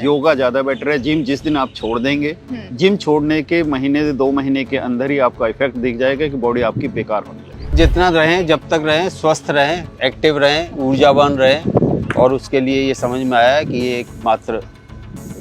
योगा ज़्यादा बेटर है। जिम जिस दिन आप छोड़ देंगे, जिम छोड़ने के महीने से 2 महीने के अंदर ही आपका इफेक्ट दिख जाएगा कि बॉडी आपकी बेकार होने लगेगी। जितना रहें, जब तक रहें, स्वस्थ रहें, एक्टिव रहें, ऊर्जावान रहें, और उसके लिए ये समझ में आया कि ये एकमात्र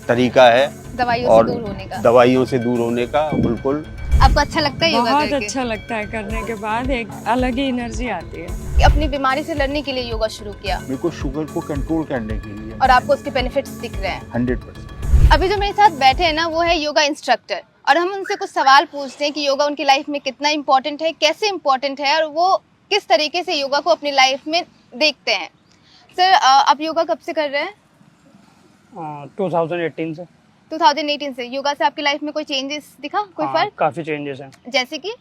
तरीका है दवाइयों से दूर होने का। बिल्कुल। आपको अच्छा लगता है योगा बहुत करके? अच्छा लगता है, करने के बाद एक अलग ही एनर्जी आती है। अपनी बीमारी से लड़ने के लिए योगा शुरू किया मेरे को शुगर को कंट्रोल करने के लिए, और आपको उसके बेनिफिट्स दिख रहे हैं 100%। अभी जो मेरे साथ बैठे हैं ना, वो है योगा इंस्ट्रक्टर, और हम उनसे कुछ सवाल पूछते हैं कि योगा उनकी लाइफ में कितना इम्पोर्टेंट है, कैसे इम्पोर्टेंट है, और वो किस तरीके से योगा को अपनी लाइफ में देखते हैं। सर, आप योगा कब से कर रहे हैं? 2018 से। 2018 से। योगा से आपकी लाइफ में कोई चेंजेस दिखा, कोई फर्क? काफ़ी चेंजेस हैं, जैसे कि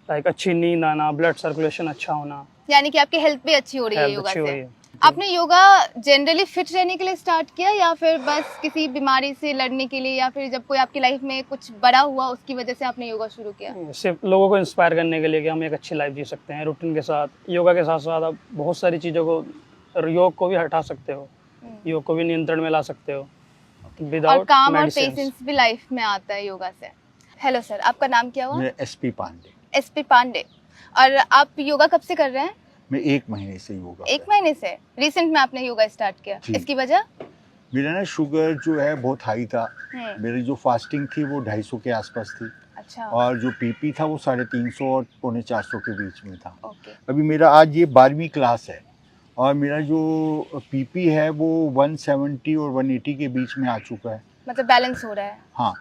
लाइक अच्छी नींद आना, ब्लड सर्कुलेशन अच्छा होना, यानी कि आपकी हेल्थ भी अच्छी हो रही है हेल्थ योगा अच्छी हो से। रही है। आपने योगा जनरली फिट रहने के लिए स्टार्ट किया, या फिर बस किसी बीमारी से लड़ने के लिए, या फिर जब कोई आपकी लाइफ में कुछ बड़ा हुआ उसकी वजह से आपने योगा शुरू किया? सिर्फ लोगों को इंस्पायर करने के लिए कि हम एक अच्छी लाइफ जी सकते हैं रूटीन के साथ। योगा के साथ साथ आप बहुत सारी चीज़ों को, योग को भी हटा सकते हो, योग को भी नियंत्रण में ला सकते हो और विदाउट काम और पेशेंस भी लाइफ में आता है योगा से। हेलो सर, आपका नाम क्या हुआ? मेरा SP पांडे। SP पांडे। और आप योगा कब से कर रहे हैं? मैं 1 महीने से योगा 1 महीने से? रिसेंट में आपने योगा स्टार्ट किया, जी। इसकी वजह? मेरा ना शुगर जो है बहुत हाई था। मेरी जो फास्टिंग थी वो 250 के आसपास थी, अच्छा। और जो PP था वो 350 और 450 के बीच में था। ओके। अभी मेरा आज ये 12वीं क्लास है, और मेरा जो PP है वो 170 और 180 के बीच में आ चुका है। मतलब बैलेंस हो रहा है? हाँ,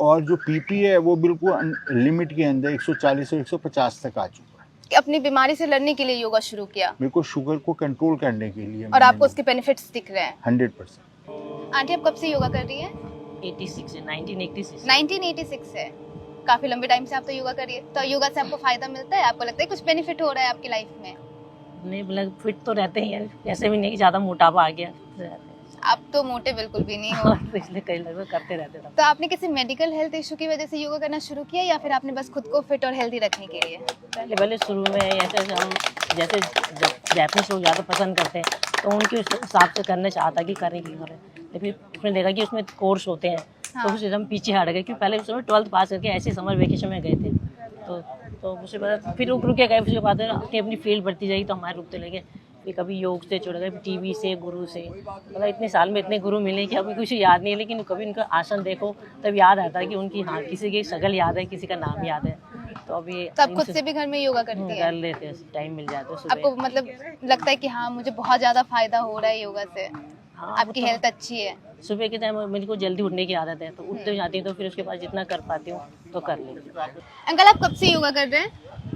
और जो PP है वो बिल्कुल लिमिट के अंदर 140 और 150 तक आ चुका है। कि अपनी बीमारी से लड़ने के लिए योगा शुरू किया, मेरे को शुगर को कंट्रोल करने के लिए, और आपको उसके बेनिफिट्स दिख रहे हैं 100%। आंटी, आप कब से योगा कर रही हैं? 86 से 1986 1986 से। काफी लंबे टाइम से आप तो योगा कर रही है। तो योगा से आपको फायदा मिलता है? आपको लगता है कुछ बेनिफिट हो रहा है आपकी लाइफ में? नहीं, मतलब फिट तो रहते हैं यार, ऐसे भी नहीं कि ज़्यादा मोटापा आ गया। आप तो मोटे बिल्कुल भी नहीं हो। तो इसलिए कई लगभग करते रहते थे। तो आपने किसी मेडिकल हेल्थ इशू की वजह से योगा करना शुरू किया, या फिर आपने बस खुद को फिट और हेल्दी रखने के लिए? पहले शुरू में ऐसे हम जैसे जब जापानीज लोग ज़्यादा पसंद करते हैं तो उनके हिसाब से करना चाहता कि करें कि करें, लेकिन उसमें देखा कि उसमें कोर्स होते हैं। तो उससे हम पीछे हट गए, क्योंकि पहले उसमें 12th पास करके ऐसे समर वेकेशन में गए थे। तो उसके बाद फिर रुक के गए, उसके बाद अपनी फील्ड बढ़ती जाएगी तो हमारे रुकते लगे। फिर कभी योग से जुड़ गए, टीवी से, गुरु से, मतलब इतने साल में इतने गुरु मिले कि अभी कुछ याद नहीं है, लेकिन कभी उनका आसन देखो तब याद आता है कि उनकी, हाँ, किसी की शक्ल याद है, किसी का नाम याद है। तो अभी आप खुद से भी घर में योगा करती है? कर लेते हैं, टाइम मिल जाता है सुबह। आपको मतलब लगता है कि हाँ, मुझे बहुत ज्यादा फायदा हो रहा है योगा से? हाँ, आपकी हेल्थ अच्छी है? सुबह के टाइम मेरे को जल्दी उठने की आदत है, तो उठते जाती हूँ, तो फिर उसके बाद जितना कर पाती हूँ तो कर लेती हूँ। अंकल, आप कब से योगा कर रहे हैं?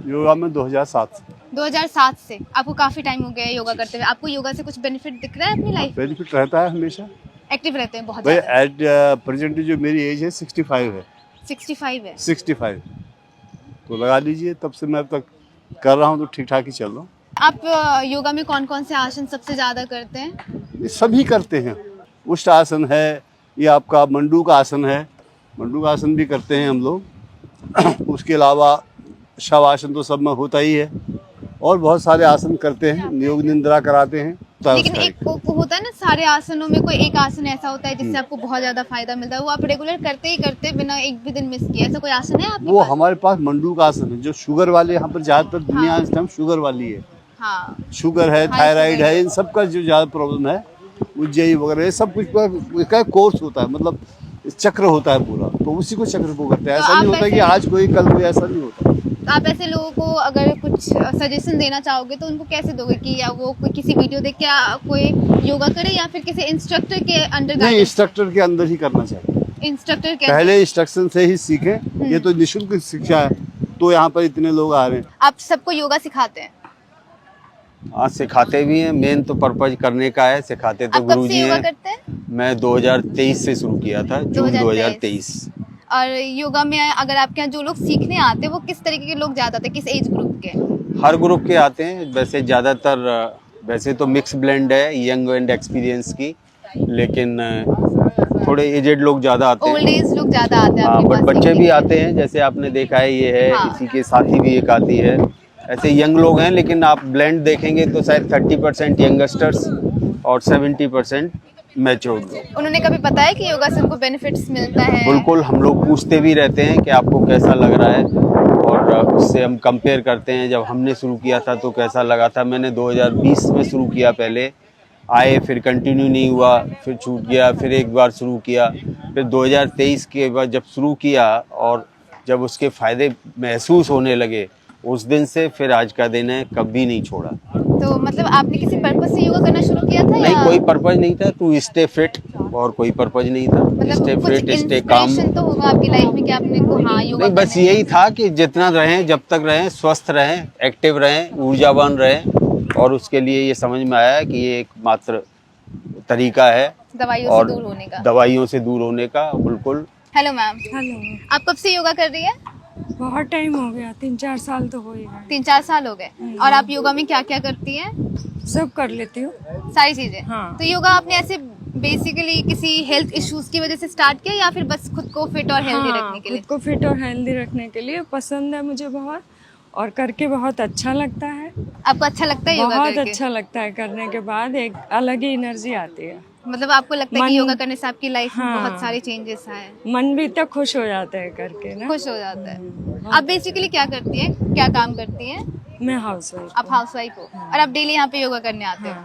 योगा में 2007 से। 2007 से। आपको काफी टाइम हो गया है योगा करते हुए। आपको योगा से कुछ बेनिफिट दिख रहा है अपनी लाइफ? बेनिफिट रहता है हमेशा। एक्टिव रहते हैं बहुत भाई ज्यादा? एट प्रेजेंट जो मेरी एज है 65 है। 65 है? 65 तो लगा लीजिए, तब से मैं अब तक कर रहा हूँ तो ठीक ठाक ही चल रहा हूँ। आप योगा में कौन कौन से आसन सबसे ज्यादा करते हैं? ये सभी करते हैं। उष्ट आसन है, ये आपका मंडूक आसन है, मंडूक आसन भी करते हैं हम लोग। उसके अलावा शव आसन तो सब में होता ही है, और बहुत सारे आसन करते हैं, योग निंद्रा कराते हैं। लेकिन एक होता है ना, सारे आसनों में कोई एक आसन ऐसा होता है जिससे आपको बहुत ज्यादा फायदा मिलता है, वो आप रेगुलर करते ही करते बिना एक भी दिन मिस किए, ऐसा कोई आसन है आपके वो पास? हमारे पास मंडूक आसन है, जो शुगर वाले, यहाँ पर ज्यादातर दुनिया इस टाइम शुगर वाली है। हाँ, शुगर है, थायराइड है, इन सब का जो ज़्यादा प्रॉब्लम है, उज्जयी वगैरह, ये सब कुछ का कोर्स होता है, मतलब चक्र होता है पूरा, तो उसी को चक्र को करते हैं। तो ऐसा नहीं होता कि आज कोई कल कोई, ऐसा नहीं होता। तो आप ऐसे लोगों को अगर कुछ सजेशन देना चाहोगे तो उनको कैसे दोगे कि या वो कोई किसी वीडियो देख के कोई योगा करे, या फिर किसी इंस्ट्रक्टर के अंडर? नहीं, इंस्ट्रक्टर के अंदर ही करना चाहिए। इंस्ट्रक्टर के पहले इंस्ट्रक्शन से ही सीखें। ये तो निःशुल्क शिक्षा है, तो यहाँ पर इतने लोग आ रहे हैं। आप सबको योगा सिखाते हैं? हाँ, सिखाते भी हैं। मेन तो पर्पज करने का है, सिखाते तो आप कब गुरु से जी योगा हैं। करते हैं? मैं 2023 से शुरू किया था, जून 2023। और योगा में अगर आपके यहाँ जो लोग सीखने आते हैं वो किस तरीके के लोग ज्यादा आते हैं, किस एज ग्रुप के? हर ग्रुप के आते हैं वैसे, ज़्यादातर वैसे तो मिक्स ब्लेंड है, यंग एंड एक्सपीरियंस की, लेकिन थोड़े एजेड लोग ज़्यादा आते हैं। ओल्ड एज लोग ज्यादा आते हैं हाँ, आपके बट पास बच्चे सीखने भी के आते हैं, जैसे आपने देखा है ये है। हाँ। इसी के साथी भी एक आती है। ऐसे यंग लोग हैं, लेकिन आप ब्लेंड देखेंगे तो शायद 30% यंगस्टर्स और 70% मैच्योर्ड लोग। उन्होंने कभी बताया कि योगा से उनको बेनिफिट्स मिलता है? बिल्कुल, हम लोग पूछते भी रहते हैं कि आपको कैसा लग रहा है, और उससे हम कंपेयर करते हैं। जब हमने शुरू किया था तो कैसा लगा था। मैंने 2020 में शुरू किया, पहले आए, फिर कंटिन्यू नहीं हुआ, फिर छूट गया, फिर एक बार शुरू किया, फिर 2023 के बाद जब शुरू किया और जब उसके फ़ायदे महसूस होने लगे, उस दिन से फिर आज का दिन है, कभी नहीं छोड़ा। तो मतलब आपने किसी पर्पस से योगा करना शुरू किया था नहीं, या कोई पर्पज नहीं था, टू स्टे फिट, और कोई पर्पज नहीं था। मतलब स्टे कुछ फिट, स्टे काम। इंस्पिरेशन तो होगा आपकी लाइफ में कि आपने को हाँ योगा नहीं, बस करना है। यही था कि जितना रहें, जब तक रहें, स्वस्थ रहें, एक्टिव रहें, ऊर्जावान रहें, और उसके लिए ये समझ में आया कि ये एकमात्र तरीका है दवाइयों और से दूर होने का। दवाइयों से दूर होने का। बिल्कुल। Hello ma'am, hello. आप कब से योगा कर रही है? बहुत टाइम हो गया, 3-4 साल तो हो ही गए। 3-4 साल हो गए। और आप योगा में क्या क्या करती हैं? सब कर लेती हूँ। सारी चीजें? हाँ। तो योगा आपने ऐसे बेसिकली किसी हेल्थ इश्यूज की वजह से स्टार्ट किया या फिर बस खुद को फिट और हेल्दी रखने के लिए? खुद को फिट और हेल्दी रखने के लिए पसंद है मुझे बहुत, और करके बहुत अच्छा लगता है। आपको अच्छा लगता है योगा बहुत करके? अच्छा लगता है, करने के बाद एक अलग ही एनर्जी आती है। मतलब आपको लगता है कि मन- योगा करने से आपकी लाइफ में हाँ। बहुत सारे चेंजेस आए? मन भी इतना खुश हो जाता है करके ना। खुश हो जाता है। आप बेसिकली क्या करती हैं, क्या काम करती हैं? मैं हाउस वाइफ। आप हाउसवाइफ हो और आप डेली यहाँ पे योगा करने आते हो?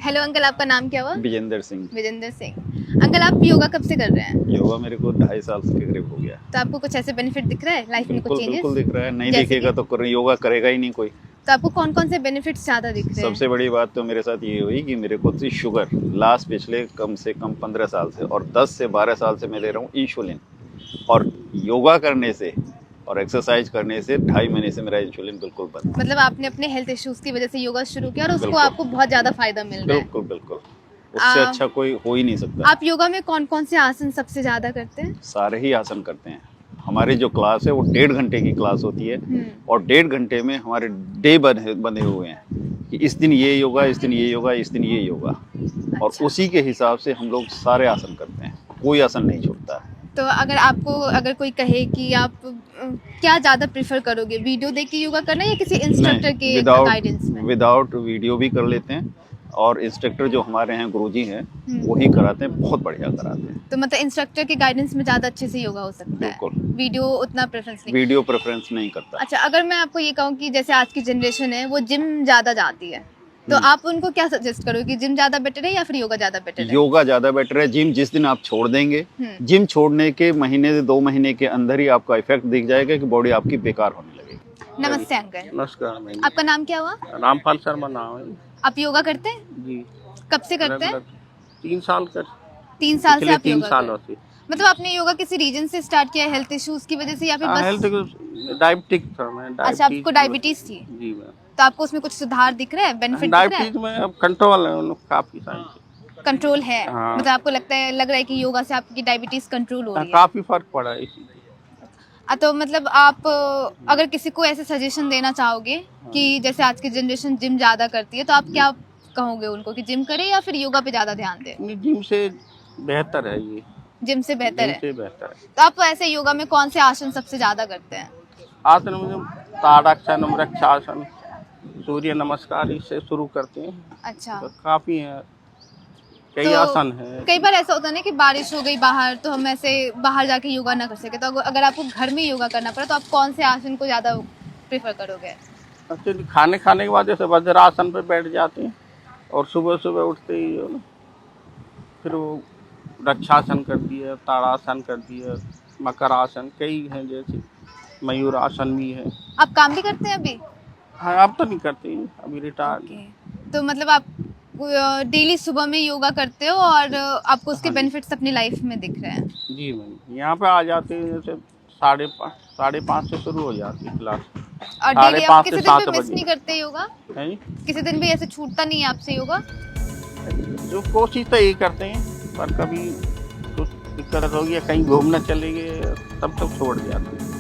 हेलो अंकल, आपका नाम क्या हुआ? विजेंद्र सिंह। विजेंद्र सिंह। अंकल, आप योगा कब से कर रहे हैं? योगा मेरे को 2.5 साल के करीब हो गया। तो आपको कुछ ऐसे बेनिफिट दिख रहा है लाइफ में, कुछ बिल्कुल चेंजेस? बिल्कुल दिख रहा है। नहीं जैसे दिखेगा कि? तो योगा करेगा ही नहीं कोई। तो आपको कौन कौन से बेनिफिट्स ज्यादा दिख रहे हैं? सबसे बड़ी बात तो मेरे साथ ये हुई कि मेरे को थी शुगर लास्ट पिछले कम से कम 15 साल से, और 10 से 12 साल से मैं ले रहा हूँ इंसुलिन। और योगा करने से और एक्सरसाइज करने से 2.5 महीने से मेरा इंसुलिन बिल्कुल बंद। मतलब आपने अपने हेल्थ इश्यूज की वजह से योगा शुरू किया और उसको बिल्कुल। आपको बहुत ज्यादा फायदा मिल रहा है। बिल्कुल बिल्कुल, उससे अच्छा कोई हो ही नहीं सकता। आप योगा में कौन कौन से आसन सबसे ज्यादा करते हैं? सारे ही आसन करते हैं। हमारी जो क्लास है वो 1.5 घंटे की क्लास होती है, और 1.5 घंटे में हमारे डे बने हुए हैं कि इस दिन ये योगा, इस दिन ये योगा, इस दिन ये योगा, और उसी के हिसाब से हम लोग सारे आसन करते हैं, कोई आसन नहीं छूटता। तो अगर कोई कहे कि आप क्या ज्यादा प्रेफर करोगे, वीडियो देख के योगा करना या किसी इंस्ट्रक्टर के गाइडेंस में? विदाउट वीडियो भी कर लेते हैं, और इंस्ट्रक्टर जो हमारे हैं गुरुजी हैं वही कराते हैं, बहुत बढ़िया कराते हैं। तो मतलब इंस्ट्रक्टर के गाइडेंस में ज्यादा अच्छे से योगा हो सकता है? बिल्कुल। वीडियो उतना प्रेफरेंस नहीं? वीडियो प्रेफरेंस नहीं करता। अच्छा, अगर मैं आपको ये कहूँ कि जैसे आज की जनरेशन है वो जिम ज्यादा जाती है, तो आप उनको क्या सजेस्ट करोगे कि जिम ज्यादा बेटर है या फिर योगा ज्यादा बेटर है? योगा ज्यादा बेटर है। जिम जिस दिन आप छोड़ देंगे, जिम छोड़ने के महीने से 2 महीने के अंदर ही आपका इफेक्ट दिख जाएगा कि बॉडी आपकी बेकार होने लगेगी। नमस्ते अंकल, नमस्कार मैम। आपका नाम क्या हुआ? रामपाल शर्मा नाम है आप योगा करते हैं? जी। कब से करते हैं? 3 साल कर 3 साल से पिछले आप 3 योगा सालों करते हैं? से। मतलब आपने योगा किसी रीजन से स्टार्ट किया, हेल्थ इश्यूज की वजह से या फिर बस? हेल्थ डायबिटिक था मैं। अच्छा, आपको डायबिटीज थी? जी मैम। तो आपको उसमें कुछ सुधार दिख रहा है, बेनिफिट दिख रहा है? डायबिटीज में अब कंट्रोल है, उन काफी सारी कंट्रोल है? हाँ। मतलब आपको लग रहा है कि योगा से आपकी डायबिटीज कंट्रोल हो रही है? काफी फर्क पड़ा है इसी। तो मतलब आप अगर किसी को ऐसे सजेशन देना चाहोगे कि जैसे आज की जनरेशन जिम ज्यादा करती है, तो आप क्या कहोगे उनको कि जिम करें या फिर योगा पे ज्यादा ध्यान दें? जिम से बेहतर है ये। जिम से बेहतर जिम है? से बेहतर है। तो आप ऐसे योगा में कौन से आसन सबसे ज्यादा करते हैं? आसन में ताड़ासन, वृक्षासन, सूर्य नमस्कार, इससे शुरू करते हैं। अच्छा। तो काफी है, कई तो आसन है। कई बार ऐसा होता है ना कि बारिश हो गई बाहर, तो हम ऐसे बाहर जाके योगा ना कर सके, तो अगर आपको घर में योगा करना पड़ा तो आप कौन से आसन को ज्यादा प्रेफर करोगे? एक्चुअली खाने के बाद जैसे वज्रासन पे बैठ जाते हैं, और सुबह सुबह उठते ही जो ना, फिर वो रक्षासन कर दिया, ताड़ासन कर दिया, मकर आसन, कई हैं, जैसे मयूर आसन भी है। आप काम भी करते हैं अभी? हाँ, अब तो नहीं करते, अभी रिटायर। तो मतलब आप डेली सुबह में योगा करते हो और आपको उसके बेनिफिट्स अपनी लाइफ में दिख रहे हैं? जी मैम, यहाँ पे आ जाते हैं जैसे 5:30 से शुरू हो जाती है क्लास। और डेली आप 5:30 किसी से दिन 7 भी मिस बजे। नहीं करते योगा? है जी? किसी दिन भी ऐसे छूटता नहीं है आपसे योगा? जो कोशिश तो यही करते हैं, पर कभी कुछ दिक्कत होगी या कहीं घूमने चले गए तब छोड़ जाते हैं।